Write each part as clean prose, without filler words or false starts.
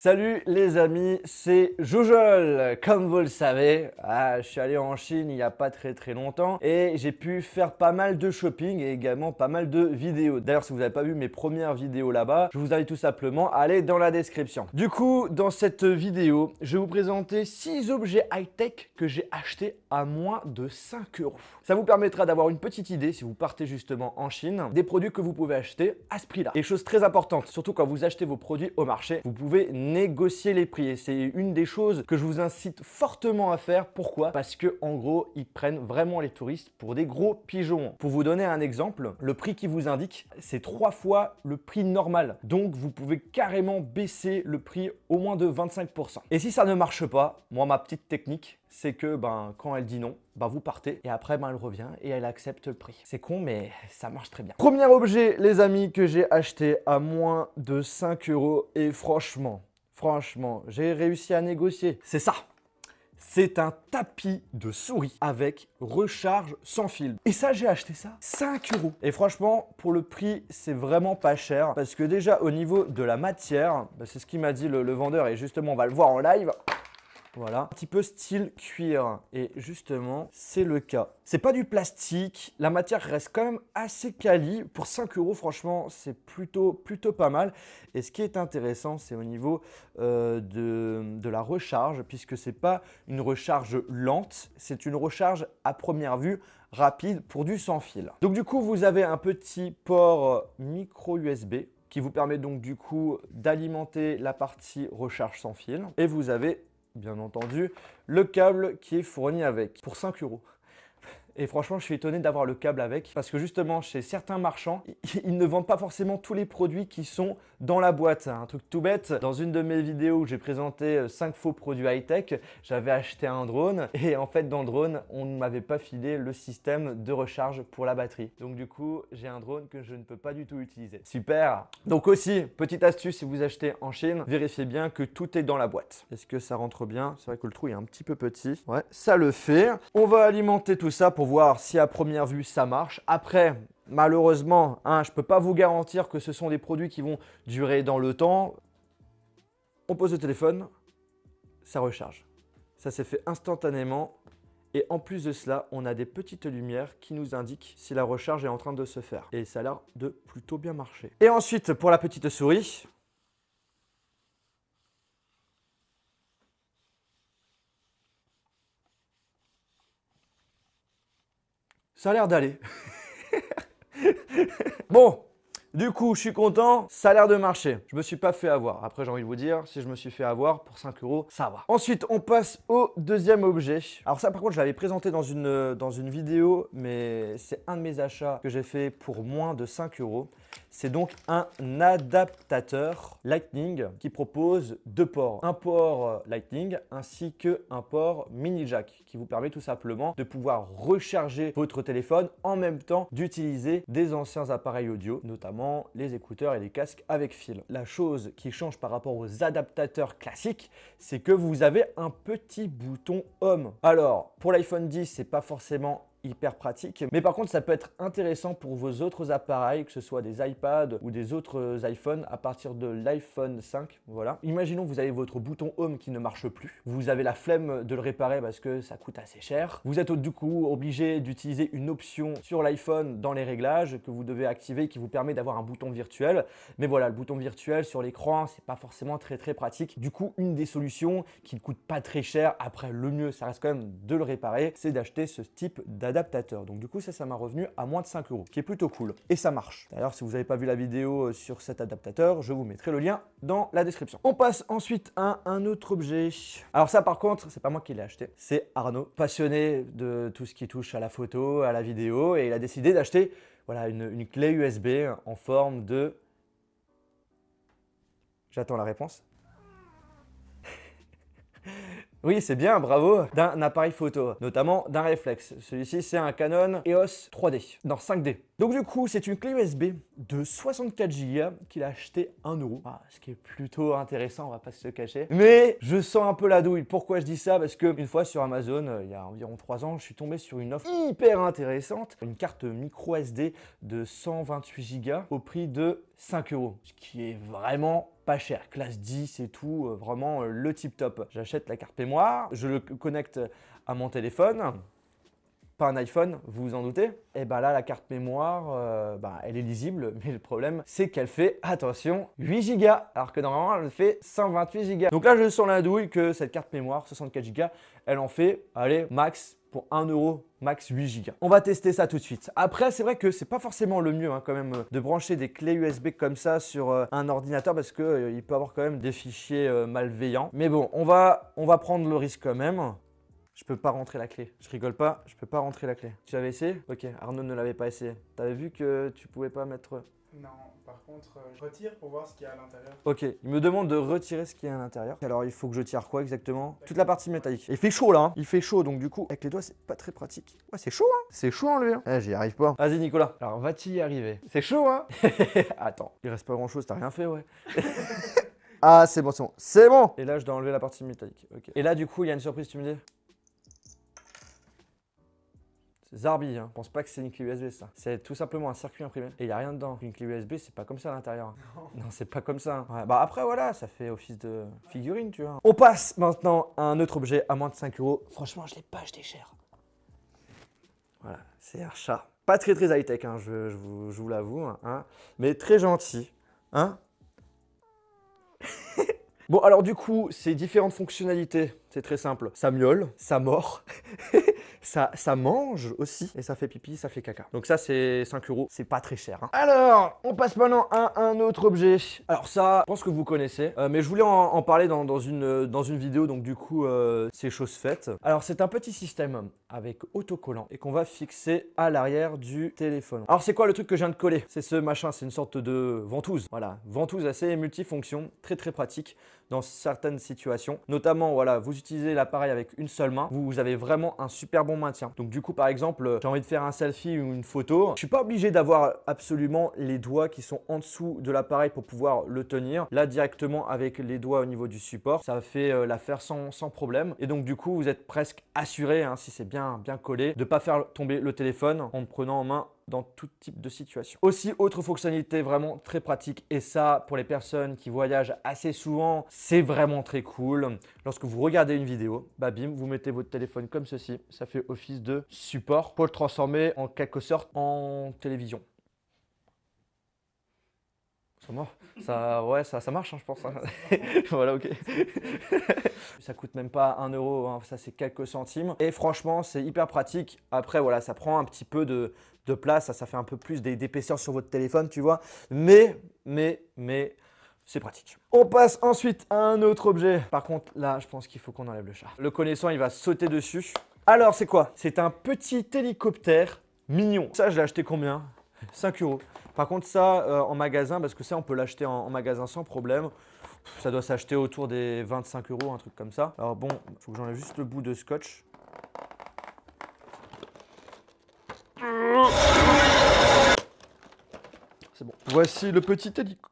Salut les amis, c'est Joujol. Comme vous le savez, je suis allé en Chine il n'y a pas très longtemps et j'ai pu faire pas mal de shopping et également pas mal de vidéos. D'ailleurs, si vous n'avez pas vu mes premières vidéos là-bas, je vous invite tout simplement à aller dans la description. Du coup, dans cette vidéo, je vais vous présenter 6 objets high-tech que j'ai achetés à moins de 5 €. Ça vous permettra d'avoir une petite idée, si vous partez justement en Chine, des produits que vous pouvez acheter à ce prix-là. Et chose très importante, surtout quand vous achetez vos produits au marché, vous pouvez négocier les prix. Et c'est une des choses que je vous incite fortement à faire. Pourquoi? Parce que en gros, ils prennent vraiment les touristes pour des gros pigeons. Pour vous donner un exemple, le prix qu'ils vous indiquent, c'est 3 fois le prix normal. Donc, vous pouvez carrément baisser le prix au moins de 25%. Et si ça ne marche pas, moi, ma petite technique, c'est que quand elle dit non, vous partez et après elle revient et elle accepte le prix. C'est con mais ça marche très bien. Premier objet les amis que j'ai acheté à moins de 5 € et franchement, j'ai réussi à négocier. C'est ça. C'est un tapis de souris avec recharge sans fil. Et ça, j'ai acheté ça 5 €. Et franchement, pour le prix, c'est vraiment pas cher. Parce que déjà, au niveau de la matière, c'est ce qu'il m'a dit le vendeur. Et justement, on va le voir en live. Voilà, un petit peu style cuir et justement c'est le cas. C'est pas du plastique, la matière reste quand même assez quali. Pour 5 € franchement c'est plutôt pas mal. Et ce qui est intéressant c'est au niveau de la recharge puisque c'est pas une recharge lente, c'est une recharge à première vue rapide pour du sans fil. Donc du coup vous avez un petit port micro USB qui vous permet donc du coup d'alimenter la partie recharge sans fil et vous avez bien entendu, le câble qui est fourni avec pour 5 €. Et franchement, je suis étonné d'avoir le câble avec parce que justement, chez certains marchands, ils ne vendent pas forcément tous les produits qui sont dans la boîte. Un truc tout bête, dans une de mes vidéos où j'ai présenté 5 faux produits high-tech, j'avais acheté un drone et en fait, dans le drone, on ne m'avait pas filé le système de recharge pour la batterie. Donc du coup, j'ai un drone que je ne peux pas du tout utiliser. Super! Donc aussi, petite astuce, si vous achetez en Chine, vérifiez bien que tout est dans la boîte. Est-ce que ça rentre bien? C'est vrai que le trou est un petit peu petit. Ouais, ça le fait. On va alimenter tout ça pour voir si à première vue ça marche. Après, malheureusement, je ne peux pas vous garantir que ce sont des produits qui vont durer dans le temps. On pose le téléphone, ça recharge. Ça s'est fait instantanément. Et en plus de cela, on a des petites lumières qui nous indiquent si la recharge est en train de se faire. Et ça a l'air de plutôt bien marcher. Et ensuite, pour la petite souris, ça a l'air d'aller. Bon, du coup, je suis content, ça a l'air de marcher. Je me suis pas fait avoir. Après, j'ai envie de vous dire, si je me suis fait avoir pour 5 €, ça va. Ensuite, on passe au deuxième objet. Alors ça, par contre, je l'avais présenté dans une vidéo, mais c'est un de mes achats que j'ai fait pour moins de 5 €. C'est donc un adaptateur Lightning qui propose 2 ports. Un port Lightning ainsi qu'un port mini jack qui vous permet tout simplement de pouvoir recharger votre téléphone en même temps d'utiliser des anciens appareils audio, notamment les écouteurs et les casques avec fil. La chose qui change par rapport aux adaptateurs classiques, c'est que vous avez un petit bouton Home. Alors, pour l'iPhone 10, c'est pas forcément hyper pratique. Mais par contre, ça peut être intéressant pour vos autres appareils, que ce soit des iPads ou des autres iPhones à partir de l'iPhone 5. Voilà. Imaginons que vous avez votre bouton Home qui ne marche plus. Vous avez la flemme de le réparer parce que ça coûte assez cher. Vous êtes du coup obligé d'utiliser une option sur l'iPhone dans les réglages que vous devez activer qui vous permet d'avoir un bouton virtuel. Mais voilà, le bouton virtuel sur l'écran, c'est pas forcément très pratique. Du coup, une des solutions qui ne coûte pas très cher, après le mieux, ça reste quand même de le réparer, c'est d'acheter ce type d'adaptateur. Donc du coup, ça m'a revenu à moins de 5 €, qui est plutôt cool. Et ça marche. D'ailleurs, si vous n'avez pas vu la vidéo sur cet adaptateur, je vous mettrai le lien dans la description. On passe ensuite à un autre objet. Alors ça, par contre, c'est pas moi qui l'ai acheté. C'est Arnaud, passionné de tout ce qui touche à la photo, à la vidéo, et il a décidé d'acheter voilà, une clé USB en forme de... J'attends la réponse. Oui, c'est bien, bravo, d'un appareil photo, notamment d'un réflexe. Celui-ci, c'est un Canon EOS 3D, non 5D. Donc du coup, c'est une clé USB de 64 Go qu'il a acheté 1 euro. Ah, ce qui est plutôt intéressant, on va pas se le cacher. Mais je sens un peu la douille. Pourquoi je dis ça? Parce que une fois sur Amazon, il y a environ 3 ans, je suis tombé sur une offre hyper intéressante. Une carte micro SD de 128 Go au prix de 5 euros. Ce qui est vraiment pas cher. Classe 10 et tout, vraiment le tip top. J'achète la carte mémoire, je le connecte à mon téléphone. Pas un iPhone, vous vous en doutez. Et bah là, la carte mémoire, elle est lisible, mais le problème, c'est qu'elle fait, attention, 8 Go, alors que normalement, elle fait 128 Go. Donc là, je sens la douille que cette carte mémoire, 64 Go, elle en fait, allez, max, pour 1 euro, max 8 Go. On va tester ça tout de suite. Après, c'est vrai que c'est pas forcément le mieux, quand même, de brancher des clés USB comme ça sur un ordinateur, parce que il peut avoir quand même des fichiers malveillants. Mais bon, on va prendre le risque quand même. Je peux pas rentrer la clé. Je rigole pas, je peux pas rentrer la clé. Tu l'avais essayé? Ok, Arnaud ne l'avait pas essayé. T'avais vu que tu pouvais pas mettre... Non, par contre, je retire pour voir ce qu'il y a à l'intérieur. Ok, il me demande de retirer ce qu'il y a à l'intérieur. Alors il faut que je tire quoi exactement? Toute la partie métallique. Il fait chaud là, hein. Il fait chaud, donc du coup, avec les doigts, c'est pas très pratique. Ouais, c'est chaud, hein. C'est chaud en lui, hein. J'y arrive pas. Vas-y Nicolas. Alors vas-tu y arriver? C'est chaud, hein. Attends, il reste pas grand chose, t'as rien fait, ouais. Ah, c'est bon, c'est bon. C'est bon. Et là, je dois enlever la partie métallique. Ok. Et là, du coup, il y a une surprise, tu me dis? C'est Zarbi, hein. Je pense pas que c'est une clé USB ça. C'est tout simplement un circuit imprimé. Et il n'y a rien dedans. Une clé USB, c'est pas comme ça à l'intérieur. Non, c'est pas comme ça. Ouais, bah après, voilà, ça fait office de figurine, tu vois. On passe maintenant à un autre objet à moins de 5 euros. Franchement, je l'ai pas acheté cher. Voilà, c'est un chat. Pas très high-tech, hein, je vous l'avoue. Hein, mais très gentil. Hein. Bon, alors du coup, ces différentes fonctionnalités, c'est très simple. Ça miaule, ça mord. Ça mange aussi et ça fait pipi, ça fait caca. Donc ça c'est 5 euros, c'est pas très cher. Hein. Alors, on passe maintenant à un autre objet. Alors ça, je pense que vous connaissez, mais je voulais en parler dans une vidéo, donc du coup c'est chose faite. Alors c'est un petit système avec autocollant et qu'on va fixer à l'arrière du téléphone. Alors c'est quoi le truc que je viens de coller? C'est ce machin, c'est une sorte de ventouse. Voilà, ventouse assez multifonction, très pratique dans certaines situations. Notamment, voilà, vous utilisez l'appareil avec une seule main, vous avez vraiment un super bon maintien. Donc du coup, par exemple, j'ai envie de faire un selfie ou une photo, je suis pas obligé d'avoir absolument les doigts qui sont en dessous de l'appareil pour pouvoir le tenir. Là, directement avec les doigts au niveau du support, ça fait l'affaire sans problème. Et donc du coup, vous êtes presque assuré, hein, si c'est bien collé, de ne pas faire tomber le téléphone en le prenant en main dans tout type de situation. Aussi, autre fonctionnalité vraiment très pratique, et ça pour les personnes qui voyagent assez souvent, c'est vraiment très cool. Lorsque vous regardez une vidéo, bah bim, vous mettez votre téléphone comme ceci, ça fait office de support pour le transformer en quelque sorte en télévision. Ça marche, hein, je pense. Hein. Voilà, ok. Ça coûte même pas 1 euro, hein, ça c'est quelques centimes. Et franchement, c'est hyper pratique. Après, voilà, ça prend un petit peu de place, ça fait un peu plus d'épaisseur sur votre téléphone, tu vois. Mais, c'est pratique. On passe ensuite à un autre objet. Par contre, là, je pense qu'il faut qu'on enlève le chat. Le connaissant, il va sauter dessus. Alors, c'est quoi? C'est un petit hélicoptère mignon. Ça, je l'ai acheté combien? 5 euros. Par contre, ça, en magasin, parce que ça, on peut l'acheter en magasin sans problème. Ça doit s'acheter autour des 25 euros, un truc comme ça. Alors bon, il faut que j'enlève juste le bout de scotch. C'est bon. Voici le petit hélicoptère.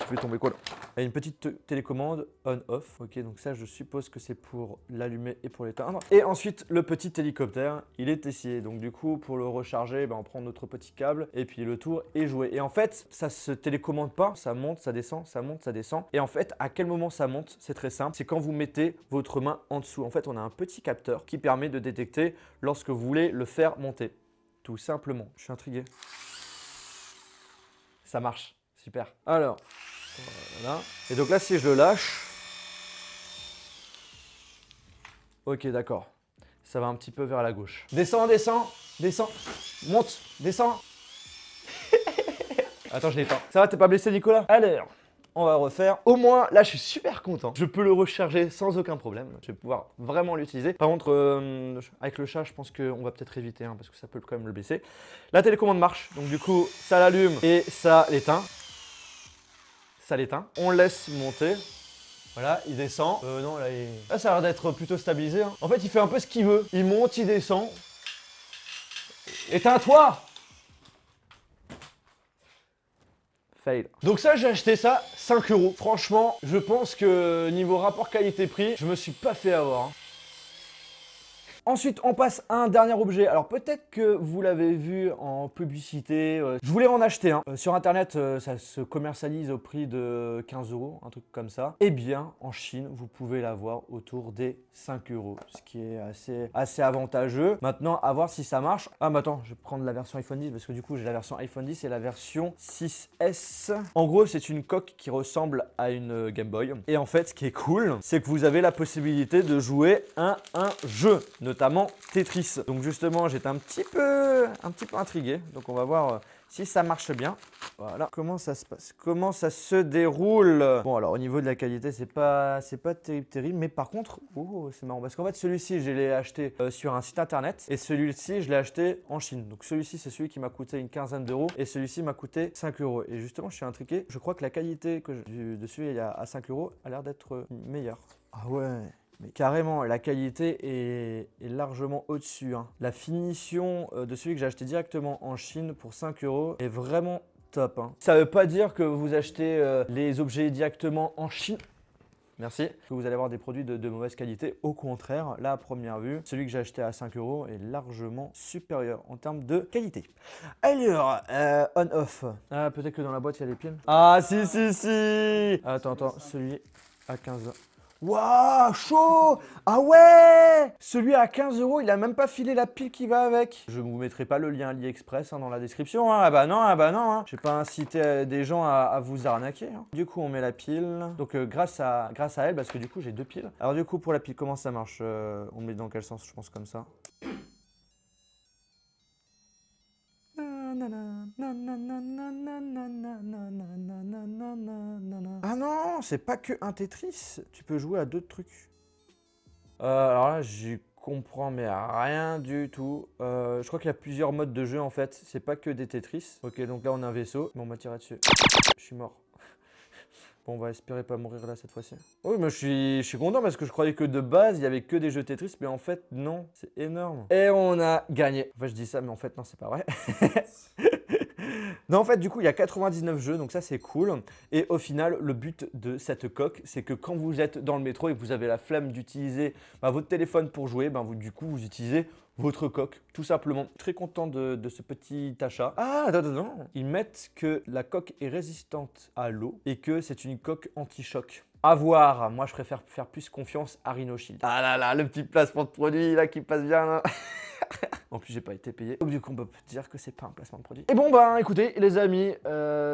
Je vais tomber quoi là? Il y a une petite télécommande on-off. Ok, donc ça, je suppose que c'est pour l'allumer et pour l'éteindre. Et ensuite, le petit hélicoptère, il est essayé. Donc du coup, pour le recharger, on prend notre petit câble et puis le tour est joué. Et en fait, ça se télécommande pas. Ça monte, ça descend, ça monte, ça descend. Et en fait, à quel moment ça monte? C'est très simple. C'est quand vous mettez votre main en dessous. En fait, on a un petit capteur qui permet de détecter lorsque vous voulez le faire monter. Tout simplement. Je suis intrigué. Ça marche. Super. Alors, voilà. Et donc là, si je le lâche... Ok, d'accord. Ça va un petit peu vers la gauche. Descends, descends, descends. Monte, descends. Attends, je l'éteins. Ça va, t'es pas blessé, Nicolas? Alors, on va refaire. Au moins, là, je suis super content. Je peux le recharger sans aucun problème. Je vais pouvoir vraiment l'utiliser. Par contre, avec le chat, je pense qu'on va peut-être éviter, hein, parce que ça peut quand même le blesser. La télécommande marche. Donc du coup, ça l'allume et ça l'éteint. Ça l'éteint. On laisse monter. Voilà, il descend. Non, là, là, ça a l'air d'être plutôt stabilisé. Hein. En fait, il fait un peu ce qu'il veut. Il monte, il descend. Éteins-toi! fail. Donc ça, j'ai acheté ça 5 €. Franchement, je pense que niveau rapport qualité-prix, je me suis pas fait avoir. Ensuite, on passe à un dernier objet. Alors peut-être que vous l'avez vu en publicité. Je voulais en acheter un. Sur internet, ça se commercialise au prix de 15 €, un truc comme ça. Eh bien, en Chine, vous pouvez l'avoir autour des 5 €, ce qui est assez avantageux. Maintenant, à voir si ça marche. Ah, mais attends, je vais prendre la version iPhone 10 parce que du coup, j'ai la version iPhone 10 et la version 6S. En gros, c'est une coque qui ressemble à une Game Boy. Et en fait, ce qui est cool, c'est que vous avez la possibilité de jouer à un jeu, notamment Tetris. Donc justement, j'étais un petit peu intrigué. Donc on va voir si ça marche bien. Voilà, comment ça se passe, comment ça se déroule. Bon, alors au niveau de la qualité, c'est pas terrible, mais par contre, oh, c'est marrant parce qu'en fait celui-ci, je l'ai acheté sur un site internet et celui-ci, je l'ai acheté en Chine. Donc celui-ci, c'est celui qui m'a coûté une quinzaine d'euros et celui-ci m'a coûté 5 €. Et justement, je suis intrigué. Je crois que la qualité de celui à 5 € a l'air d'être meilleure. Ah ouais. Mais carrément, la qualité est largement au-dessus. Hein. La finition de celui que j'ai acheté directement en Chine pour 5 € est vraiment top. Hein. Ça ne veut pas dire que vous achetez les objets directement en Chine. Merci. Que vous allez avoir des produits de mauvaise qualité. Au contraire, là à première vue, celui que j'ai acheté à 5 € est largement supérieur en termes de qualité. Alors, on-off. Ah, peut-être que dans la boîte, il y a des piles. Ah, si. Attends, celui à 15 €. Waouh, chaud! Ah ouais! Celui à 15 €, il a même pas filé la pile qui va avec. Je ne vous mettrai pas le lien AliExpress dans la description. Hein. Ah bah non. Hein. Je vais pas inciter des gens à vous arnaquer. Hein. Du coup, on met la pile. Donc grâce à elle, parce que du coup, j'ai 2 piles. Alors du coup, pour la pile, comment ça marche? On met dans quel sens? Je pense comme ça. Ah non, c'est pas que un Tetris, tu peux jouer à d'autres trucs. Alors là, j'y comprends mais rien du tout. Je crois qu'il y a plusieurs modes de jeu en fait, c'est pas que des Tetris. Ok, donc là on a un vaisseau, mais on m'a tiré dessus. Je suis mort. Bon, on va espérer pas mourir là cette fois-ci. Oui, mais je suis content parce que je croyais que de base, il y avait que des jeux Tetris, mais en fait, non, c'est énorme. Et on a gagné. Enfin, je dis ça, mais en fait, non, c'est pas vrai. Non, en fait, du coup, il y a 99 jeux, donc ça, c'est cool. Et au final, le but de cette coque, c'est que quand vous êtes dans le métro et que vous avez la flemme d'utiliser votre téléphone pour jouer, du coup, vous utilisez votre coque, tout simplement. Très content de ce petit achat. Ah, non. Ils mettent que la coque est résistante à l'eau et que c'est une coque anti-choc. À voir, moi je préfère faire plus confiance à Rhino Shield. Ah là là, le petit placement de produit là qui passe bien là. En plus, j'ai pas été payé. Donc, du coup, on peut dire que c'est pas un placement de produit. Et bon, écoutez, les amis,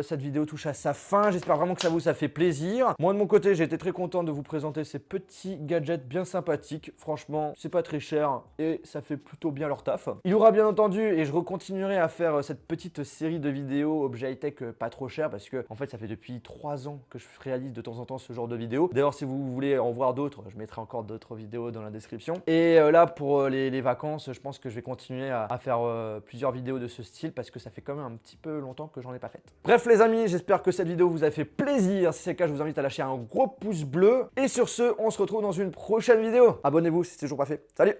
cette vidéo touche à sa fin. J'espère vraiment que ça fait plaisir. Moi, de mon côté, j'ai été très content de vous présenter ces petits gadgets bien sympathiques. Franchement, c'est pas très cher et ça fait plutôt bien leur taf. Il y aura bien entendu, et je recontinuerai à faire cette petite série de vidéos objets high-tech pas trop chers parce que, en fait, ça fait depuis 3 ans que je réalise de temps en temps ce genre de vidéos. D'ailleurs, si vous voulez en voir d'autres, je mettrai encore d'autres vidéos dans la description. Et là, pour les vacances, je pense que je vais continuer à faire plusieurs vidéos de ce style parce que ça fait quand même un petit peu longtemps que j'en ai pas fait. Bref les amis, j'espère que cette vidéo vous a fait plaisir. Si c'est le cas, je vous invite à lâcher un gros pouce bleu. Et sur ce, on se retrouve dans une prochaine vidéo. Abonnez-vous si c'est toujours pas fait. Salut!